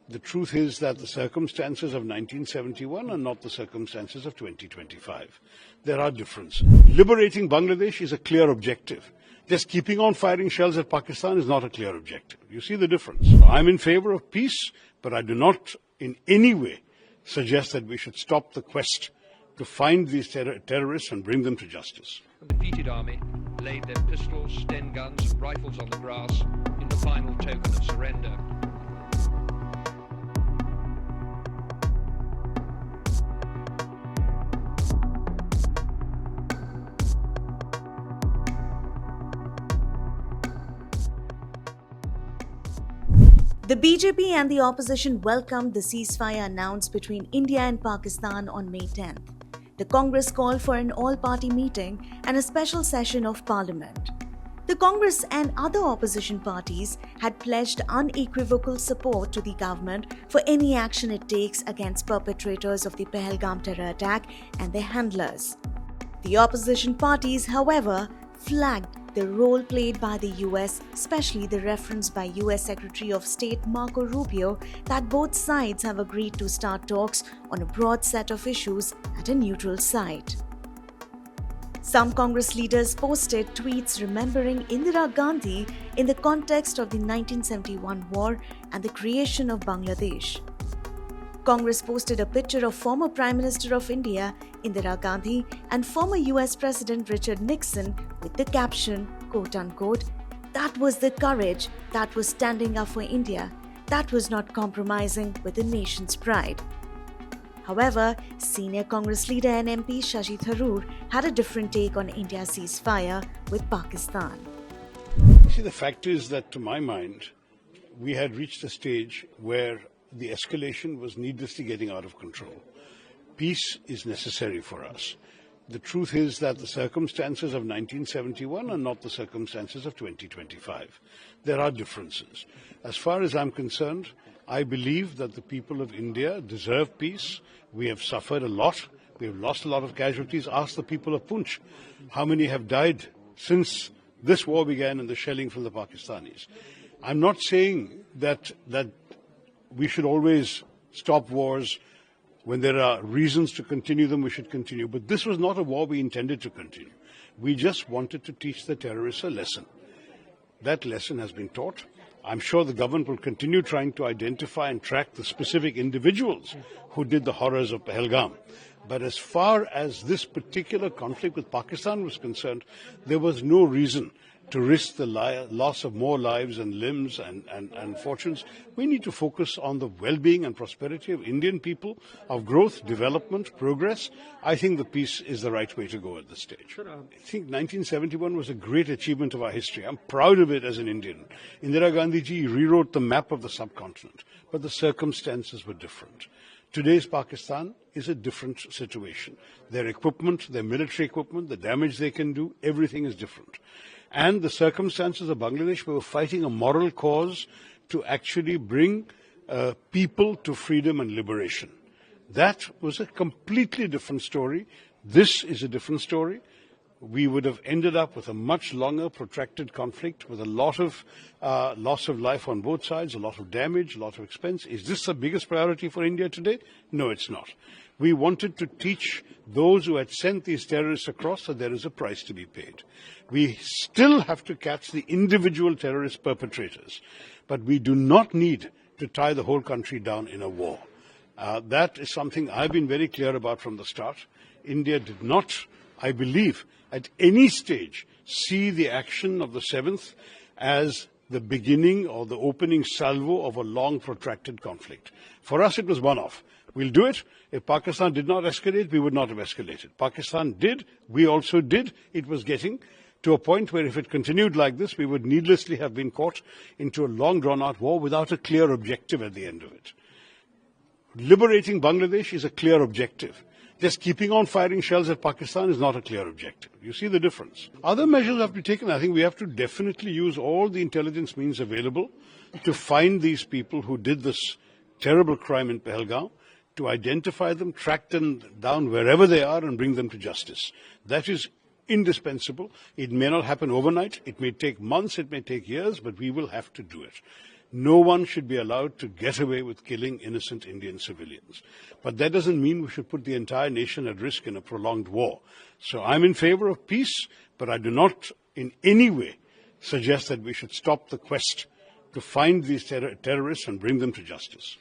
The truth is that the circumstances of 1971 are not the circumstances of 2025. There are differences. Liberating Bangladesh is a clear objective. Just keeping on firing shells at Pakistan is not a clear objective. You see the difference. I'm in favor of peace, but I do not in any way suggest that we should stop the quest to find these terrorists and bring them to justice. The defeated army laid their pistols, Sten guns and rifles on the grass in the final token of surrender. The BJP and the opposition welcomed the ceasefire announced between India and Pakistan on May 10th. The Congress called for an all-party meeting and a special session of Parliament. The Congress and other opposition parties had pledged unequivocal support to the government for any action it takes against perpetrators of the Pahalgam terror attack and their handlers. The opposition parties, however, flagged the role played by the US, especially the reference by US Secretary of State Marco Rubio that both sides have agreed to start talks on a broad set of issues at a neutral site. Some Congress leaders posted tweets remembering Indira Gandhi in the context of the 1971 war and the creation of Bangladesh. Congress posted a picture of former Prime Minister of India, Indira Gandhi, and former US President Richard Nixon with the caption, quote-unquote, "That was the courage that was standing up for India. That was not compromising with the nation's pride." However, senior Congress leader and MP Shashi Tharoor had a different take on India's ceasefire with Pakistan. See, the fact is that, to my mind, we had reached a stage where the escalation was needlessly getting out of control. Peace is necessary for us. The truth is that the circumstances of 1971 are not the circumstances of 2025. There are differences. As far as I'm concerned, I believe that the people of India deserve peace. We have suffered a lot. We have lost a lot of casualties. Ask the people of Poonch how many have died since this war began and the shelling from the Pakistanis. I'm not saying that we should always stop wars. When there are reasons to continue them, we should continue. But this was not a war we intended to continue. We just wanted to teach the terrorists a lesson. That lesson has been taught. I'm sure the government will continue trying to identify and track the specific individuals who did the horrors of Pahalgam. But as far as this particular conflict with Pakistan was concerned, there was no reason to risk the loss of more lives and limbs and fortunes. We need to focus on the well-being and prosperity of Indian people, of growth, development, progress. I think the peace is the right way to go at this stage. I think 1971 was a great achievement of our history. I'm proud of it as an Indian. Indira Gandhi ji rewrote the map of the subcontinent, but the circumstances were different. Today's Pakistan is a different situation. Their equipment, their military equipment, the damage they can do, everything is different. And the circumstances of Bangladesh, we were fighting a moral cause to actually bring people to freedom and liberation. That was a completely different story. This is a different story. We would have ended up with a much longer, protracted conflict with a lot of loss of life on both sides, a lot of damage, a lot of expense. Is this the biggest priority for India today? No, it's not. We wanted to teach those who had sent these terrorists across that there is a price to be paid. We still have to catch the individual terrorist perpetrators, but we do not need to tie the whole country down in a war. That is something I've been very clear about from the start. India did not, I believe, at any stage see the action of the 7th as the beginning or the opening salvo of a long, protracted conflict. For us, it was one-off. We'll do it. If Pakistan did not escalate, we would not have escalated. Pakistan did. We also did. It was getting to a point where if it continued like this, we would needlessly have been caught into a long, drawn-out war without a clear objective at the end of it. Liberating Bangladesh is a clear objective. Just keeping on firing shells at Pakistan is not a clear objective. You see the difference. Other measures have to be taken. I think we have to definitely use all the intelligence means available to find these people who did this terrible crime in Pahalgam, to identify them, track them down wherever they are and bring them to justice. That is indispensable. It may not happen overnight. It may take months, it may take years, but we will have to do it. No one should be allowed to get away with killing innocent Indian civilians. But that doesn't mean we should put the entire nation at risk in a prolonged war. So I'm in favor of peace, but I do not in any way suggest that we should stop the quest to find these terrorists and bring them to justice.